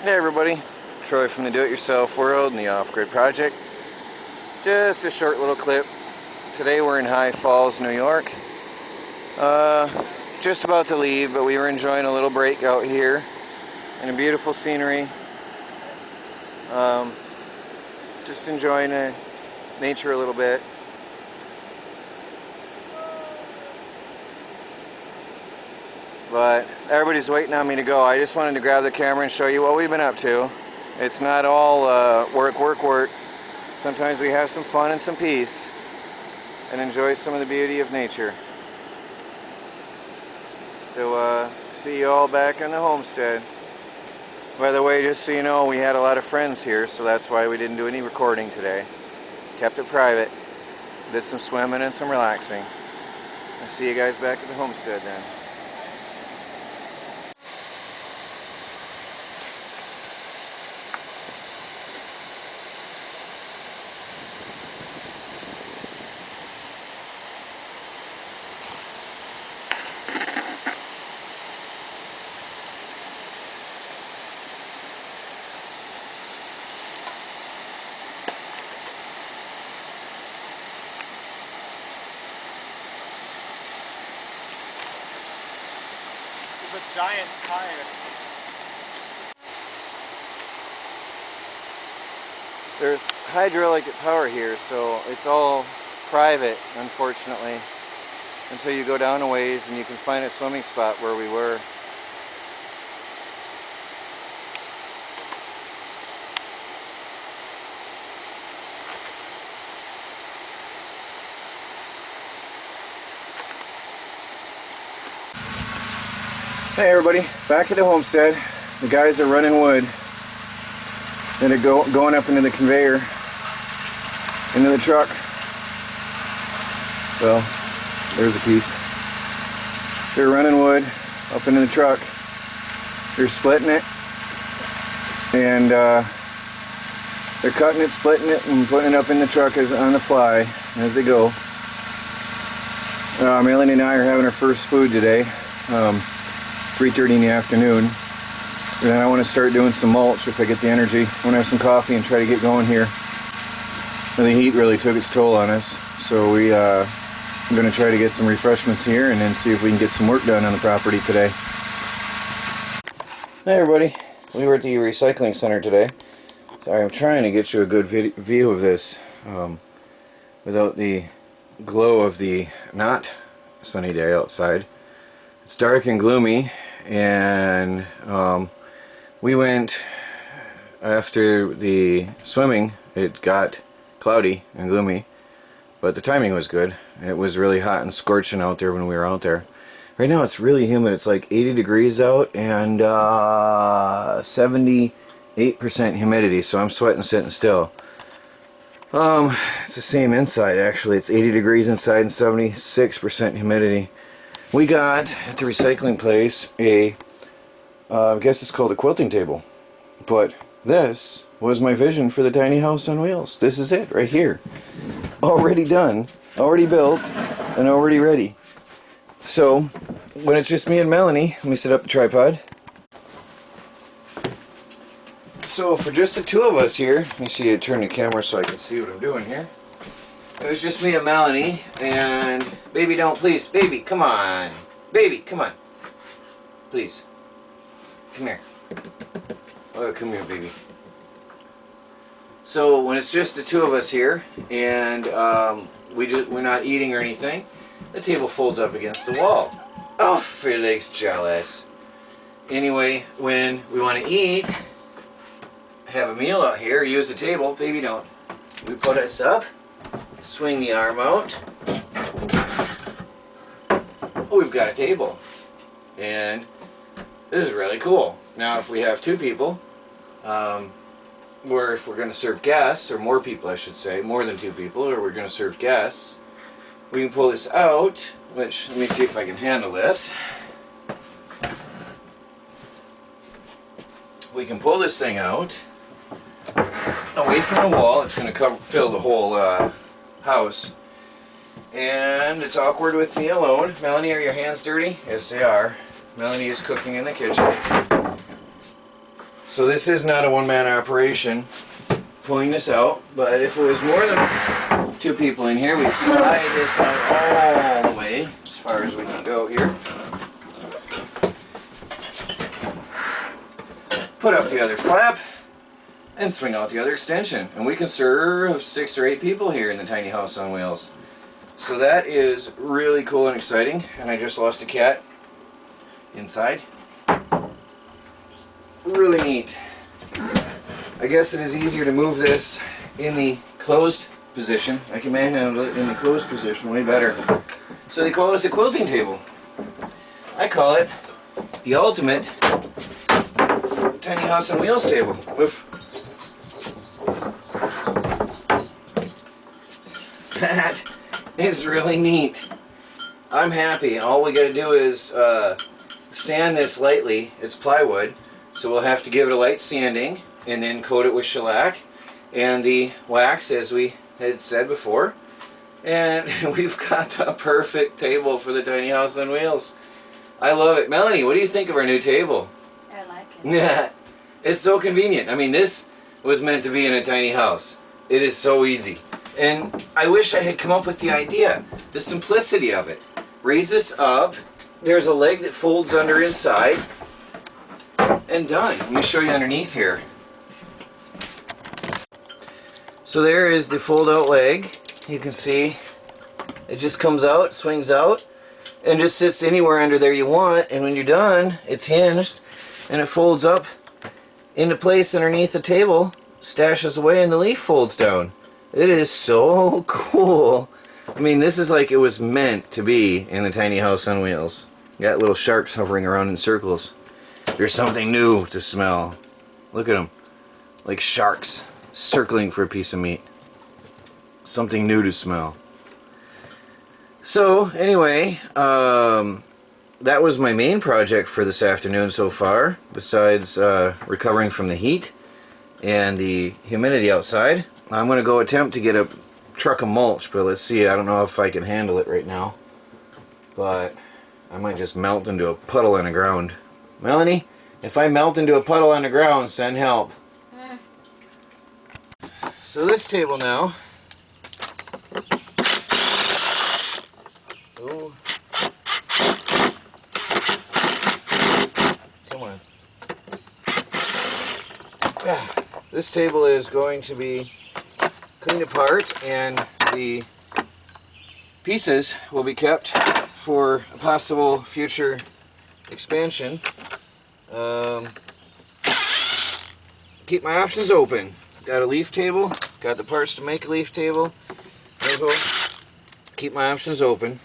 Hey everybody, Troy from the Do-It-Yourself World and the Off-Grid Project. Just a short little clip. Today we're in High Falls, New York. Just about to leave, but we were enjoying a little break out here in a beautiful scenery. Just enjoying nature a little bit. But everybody's waiting on me to go. I just wanted to grab the camera and show you what we've been up to. It's not all work, work, work. Sometimes we have some fun and some peace and enjoy some of the beauty of nature. So see you all back on the homestead. By the way, just so you know, we had a lot of friends here, so that's why we didn't do any recording today. Kept it private. Did some swimming and some relaxing. I'll see you guys back at the homestead then. A giant tire. There's hydroelectric power here, so it's all private, unfortunately, until you go down a ways and you can find a swimming spot where we were. Hey everybody, back at the homestead. The guys are running wood and they're going up into the conveyor, into the truck. Well, there's a piece. They're running wood up into the truck. They're splitting it and they're cutting it, splitting it, and putting it up in the truck on the fly as they go. Melanie and I are having our first food today. 3:30 in the afternoon, and then I want to start doing some mulch if I get the energy. I want to have some coffee and try to get going here. And the heat really took its toll on us, so I'm going to try to get some refreshments here and then see if we can get some work done on the property today. Hey everybody, we were at the recycling center today. Sorry, I'm trying to get you a good view of this without the glow of the not sunny day outside. It's dark and gloomy, and we went after the swimming. It got cloudy and gloomy, but the timing was good. It was really hot and scorching out there when we were out there. Right now it's really humid. It's like 80 degrees out and 78% humidity, so I'm sweating sitting still. It's the same inside actually. It's 80 degrees inside and 76% humidity. We got at the recycling place I guess it's called a quilting table, but this was my vision for the tiny house on wheels. This is it right here, already done, already built, and already ready. So when it's just me and Melanie, let me set up the tripod. So for just the two of us here, let me see you turn the camera so I can see what I'm doing here. It was just me and Melanie, and baby, don't, please, baby, come on, baby, come on, please, come here, oh, come here, baby. So when it's just the two of us here, and we're not eating or anything, the table folds up against the wall. Oh, Felix, jealous. Anyway, when we want to eat, have a meal out here, use the table, baby, don't. We put us up. Swing the arm out. Oh, we've got a table. And this is really cool. Now if we have two people, or if we're going to serve guests, or more people I should say, more than two people, or we're going to serve guests, we can pull this out, which, let me see if I can handle this. We can pull this thing out away from the wall. It's going to fill the whole house, and it's awkward with me alone. Melanie, are your hands dirty? Yes, they are. Melanie is cooking in the kitchen. So this is not a one-man operation pulling this out, but if it was more than 2 people in here, we could slide this out all the way as far as we can go here. Put up the other flap and swing out the other extension, and we can serve 6 or 8 people here in the tiny house on wheels. So that is really cool and exciting. And I just lost a cat inside. Really neat. I guess it is easier to move this in the closed position. I can manhandle it in the closed position way better. So they call this a quilting table. I call it the ultimate tiny house on wheels table. Oof. That is really neat. I'm happy. All we gotta do is sand this lightly. It's plywood, so we'll have to give it a light sanding and then coat it with shellac and the wax, as we had said before. And we've got the perfect table for the tiny house on wheels. I love it. Melanie, what do you think of our new table? I like it. Yeah, it's so convenient. I mean, this was meant to be in a tiny house. It is so easy. And I wish I had come up with the idea, the simplicity of it. Raise this up. There's a leg that folds under inside. And done. Let me show you underneath here. So there is the fold out leg. You can see it just comes out, swings out, and just sits anywhere under there you want. And when you're done, it's hinged and it folds up into place underneath the table, stashes away, and the leaf folds down. It is so cool. I mean, this is like it was meant to be in the tiny house on wheels. Got little sharks hovering around in circles. There's something new to smell. Look at them. Like sharks circling for a piece of meat. Something new to smell. So, anyway, that was my main project for this afternoon so far, besides recovering from the heat and the humidity outside. I'm going to go attempt to get a truck of mulch, but let's see. I don't know if I can handle it right now. But I might just melt into a puddle on the ground. Melanie, if I melt into a puddle on the ground, send help. So this table now. Oh. Come on. Yeah. This table is going to be cleaned apart, and the pieces will be kept for a possible future expansion. Keep my options open. Got a leaf table, got the parts to make a leaf table. Keep my options open.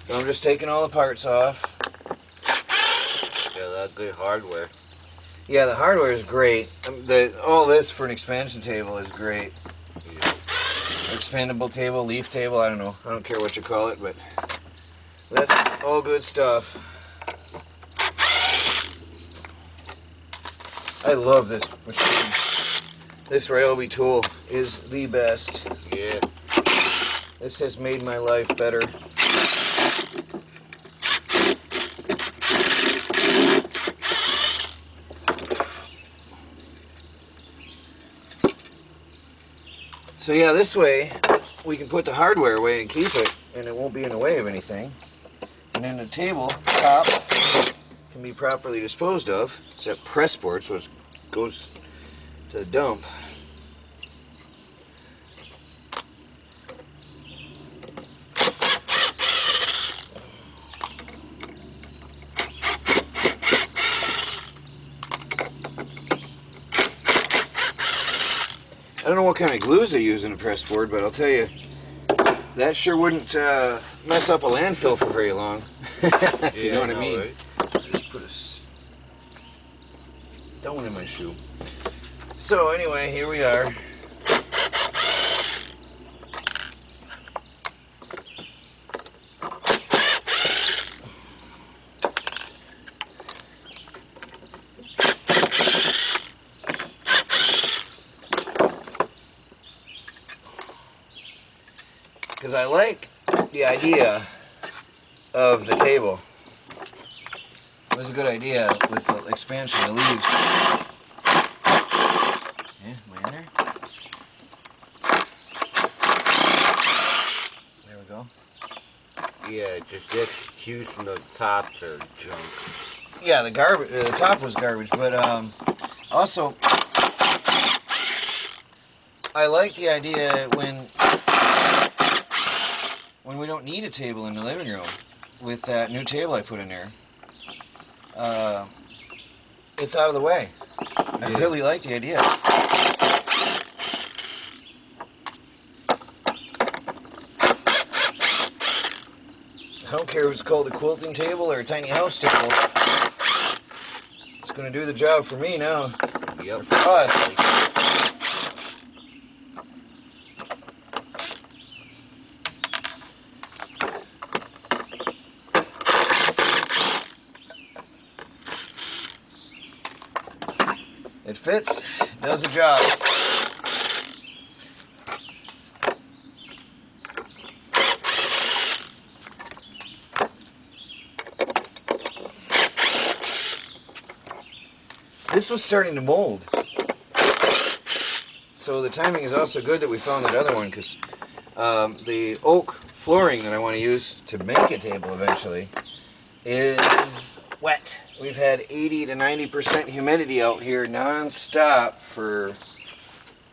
So I'm just taking all the parts off. Yeah, that's good hardware. Yeah, the hardware is great. All this for an expansion table is great. Yeah. Expandable table, leaf table, I don't know. I don't care what you call it, but that's all good stuff. I love this machine. This Ryobi tool is the best. Yeah. This has made my life better. So yeah, this way we can put the hardware away and keep it, and it won't be in the way of anything. And then the table top can be properly disposed of. It's at press board, so it goes to the dump. I don't know what kind of glues they use in a press board, but I'll tell you, that sure wouldn't mess up a landfill for very long. If you know what I mean. Right? Just put a stone in my shoe. So anyway, here we are. Because I like the idea of the table. it was a good idea with the expansion of leaves. Yeah, am I in there? There we go. Yeah, just execution the tops are junk. Yeah, the top was garbage, but also I like the idea when we don't need a table in the living room with that new table I put in there. It's out of the way. I really like the idea. I don't care if it's called a quilting table or a tiny house table. It's going to do the job for me now. Yep. For us. It fits, does the job. This was starting to mold. So the timing is also good that we found that other one, because the oak flooring that I want to use to make a table eventually is wet. We've had 80 to 90% humidity out here non-stop for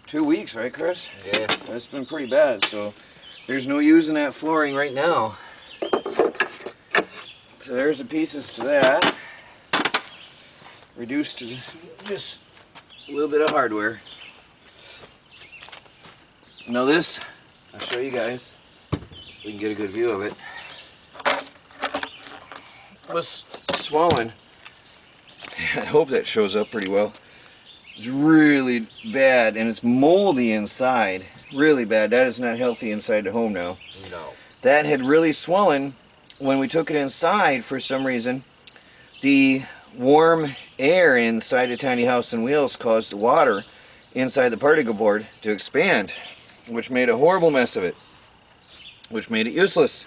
2 weeks, right, Chris? Yeah. That's been pretty bad, so there's no using that flooring right now. So there's the pieces to that. Reduced to just a little bit of hardware. Now this, I'll show you guys so we can get a good view of it. Was swollen. I hope that shows up pretty well. It's really bad and it's moldy inside. Really bad. That is not healthy inside the home now. No. That had really swollen when we took it inside for some reason. The warm air inside the tiny house on wheels caused the water inside the particle board to expand, which made a horrible mess of it, which made it useless,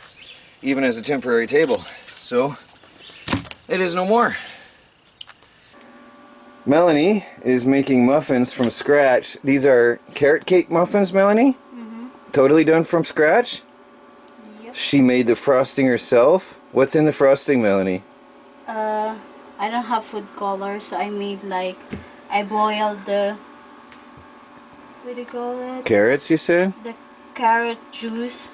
even as a temporary table. So it is no more. Melanie is making muffins from scratch. These are carrot cake muffins, Melanie? Mm-hmm. Totally done from scratch? Yep. She made the frosting herself. What's in the frosting, Melanie? I don't have food color, so I made I boiled the, what do you call it? Carrots, you said? The carrot juice,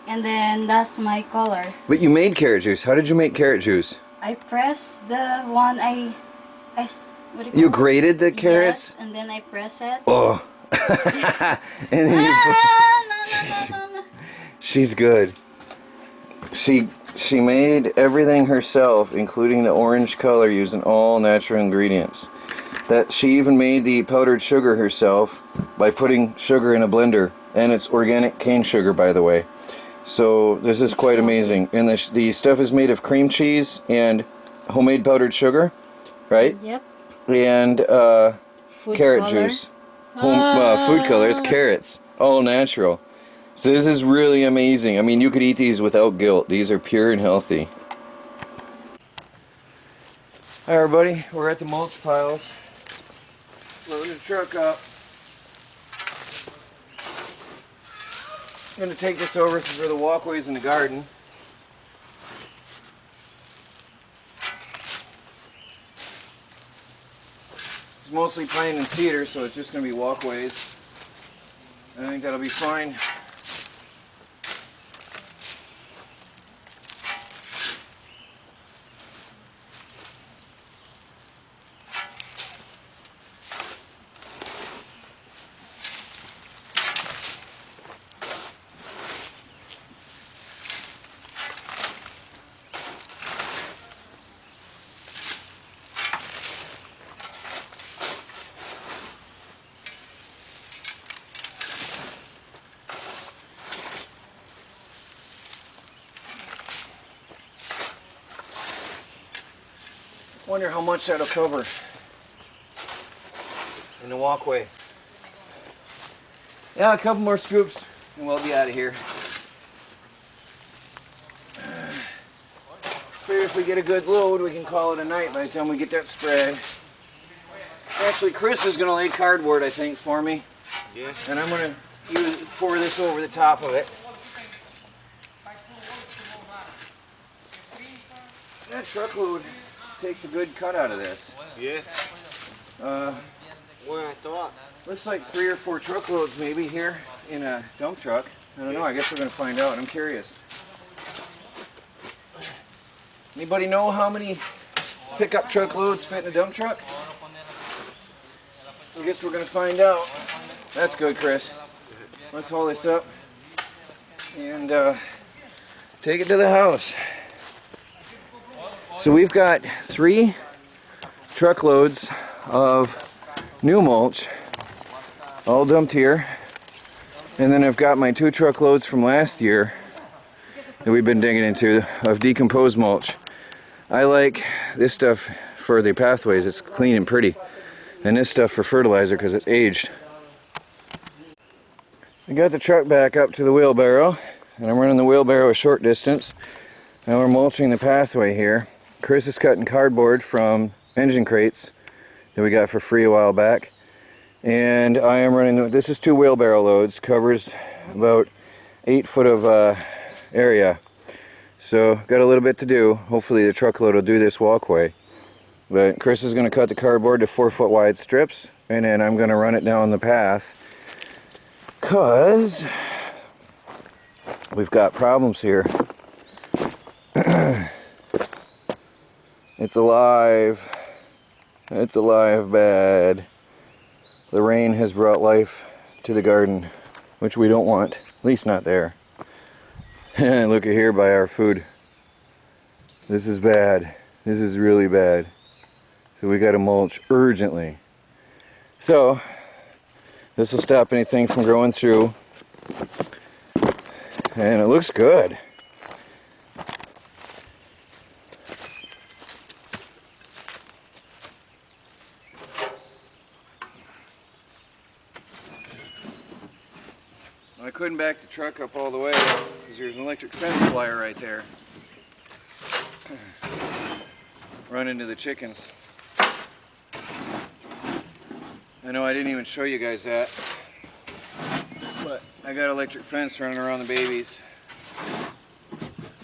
and then that's my color. But you made carrot juice. How did you make carrot juice? I press the one what do You call it? grated the carrots? Yes, and then I press it. Oh. And then you No. She's good. She made everything herself, including the orange color, using all natural ingredients. That she even made the powdered sugar herself by putting sugar in a blender, and it's organic cane sugar, by the way. So this is quite amazing. And the stuff is made of cream cheese and homemade powdered sugar, right? Yep. And Food carrot color. juice. Food color. It's carrots, all natural. So this is really amazing. I mean, you could eat these without guilt. These are pure and healthy. Hi everybody, we're at the mulch piles. Loading the truck up. I'm going to take this over for the walkways in the garden. It's mostly pine and cedar, so it's just going to be walkways. I think that'll be fine. Wonder how much that'll cover in the walkway. Yeah, a couple more scoops and we'll be out of here. figure if we get a good load, we can call it a night by the time we get that spread. Actually, Chris is going to lay cardboard, I think, for me. Yeah. And I'm going to pour this over the top of it. That truckload takes a good cut out of this. Yeah. What I thought. Looks like 3 or 4 truckloads maybe here in a dump truck. I don't know, I guess we're going to find out. I'm curious. Anybody know how many pickup truckloads fit in a dump truck? I guess we're going to find out. That's good, Chris. Let's haul this up and take it to the house. So we've got 3 truckloads of new mulch all dumped here, and then I've got my 2 truckloads from last year that we've been digging into of decomposed mulch. I like this stuff for the pathways, it's clean and pretty, and this stuff for fertilizer because it's aged. I got the truck back up to the wheelbarrow, and I'm running the wheelbarrow a short distance. Now we're mulching the pathway here. Chris is cutting cardboard from engine crates that we got for free a while back. And I am running, this is 2 wheelbarrow loads, covers about 8 foot of area. So got a little bit to do. Hopefully the truckload will do this walkway. But Chris is going to cut the cardboard to 4 foot wide strips, and then I'm going to run it down the path. Cause we've got problems here. It's alive. It's alive bad. The rain has brought life to the garden, which we don't want, at least not there. Look at here by our food. This is bad. This is really bad. So we got to mulch urgently. So this will stop anything from growing through. And it looks good. I couldn't back the truck up all the way because there's an electric fence wire right there. Run into the chickens. I know I didn't even show you guys that, but I got electric fence running around the babies.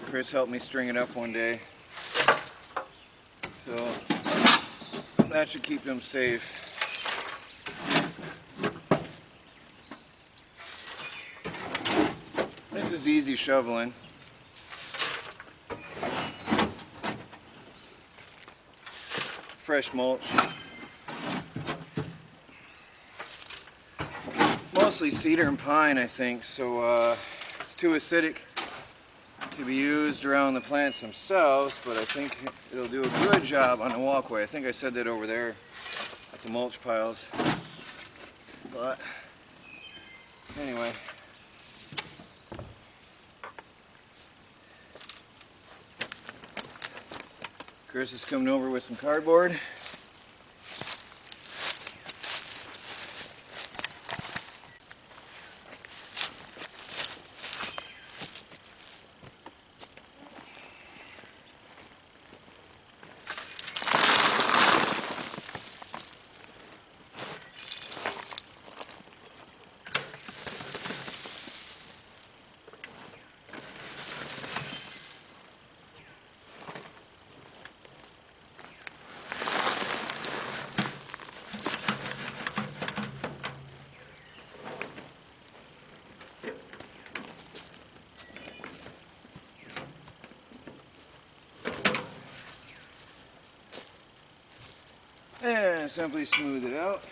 Chris helped me string it up one day, so that should keep them safe. This is easy shoveling. Fresh mulch. Mostly cedar and pine, I think, so it's too acidic to be used around the plants themselves, but I think it'll do a good job on the walkway. I think I said that over there at the mulch piles. But anyway. Chris is coming over with some cardboard. And simply smooth it out.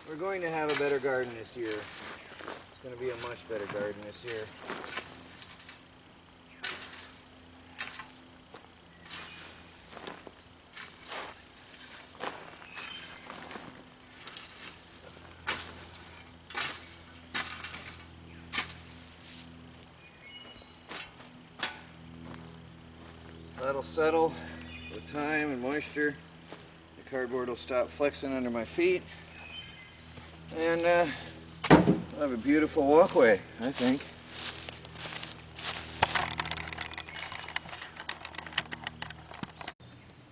We're going to have a better garden this year. It's going to be a much better garden this year. That'll settle with time and moisture. The cardboard will stop flexing under my feet. And we'll have a beautiful walkway, I think.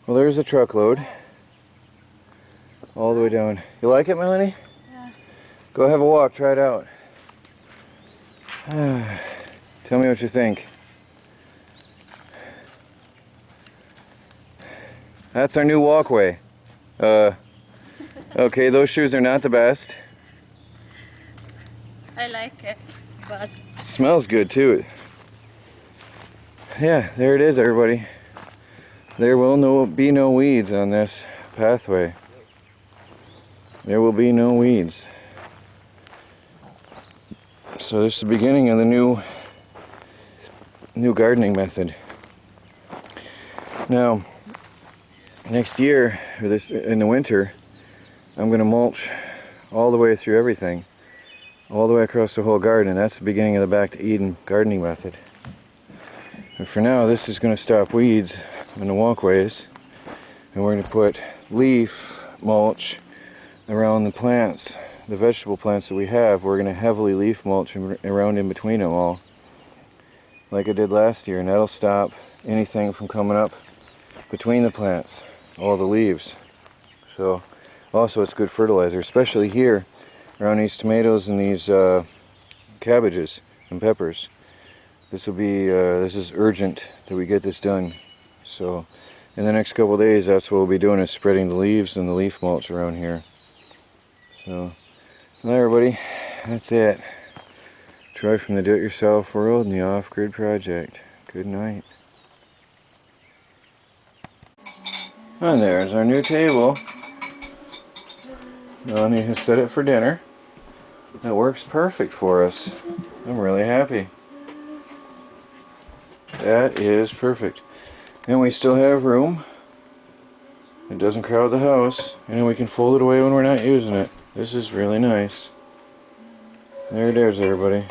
Well, there's a truckload. All the way down. You like it, Melanie? Yeah. Go have a walk, try it out. Tell me what you think. That's our new walkway. Okay, those shoes are not the best. I like it, but It smells good too. Yeah, there it is, everybody. There will be no weeds on this pathway. There will be no weeds. So this is the beginning of the new gardening method. Now, next year, or in the winter, I'm going to mulch all the way through everything, all the way across the whole garden. That's the beginning of the Back to Eden gardening method. But for now, this is going to stop weeds in the walkways, and we're going to put leaf mulch around the plants, the vegetable plants that we have. We're going to heavily leaf mulch around in between them all, like I did last year, and that'll stop anything from coming up between the plants, all the leaves. So also it's good fertilizer, especially here around these tomatoes and these cabbages and peppers. This is urgent that we get this done. So in the next couple of days, that's what we'll be doing, is spreading the leaves and the leaf mulch around here. So, well, everybody, that's it. Troy from the Do-It-Yourself World and the Off-Grid Project. Good night. And there's our new table. Melanie has set it for dinner. That works perfect for us. I'm really happy. That is perfect. And we still have room. It doesn't crowd the house. And we can fold it away when we're not using it. This is really nice. There it is, everybody.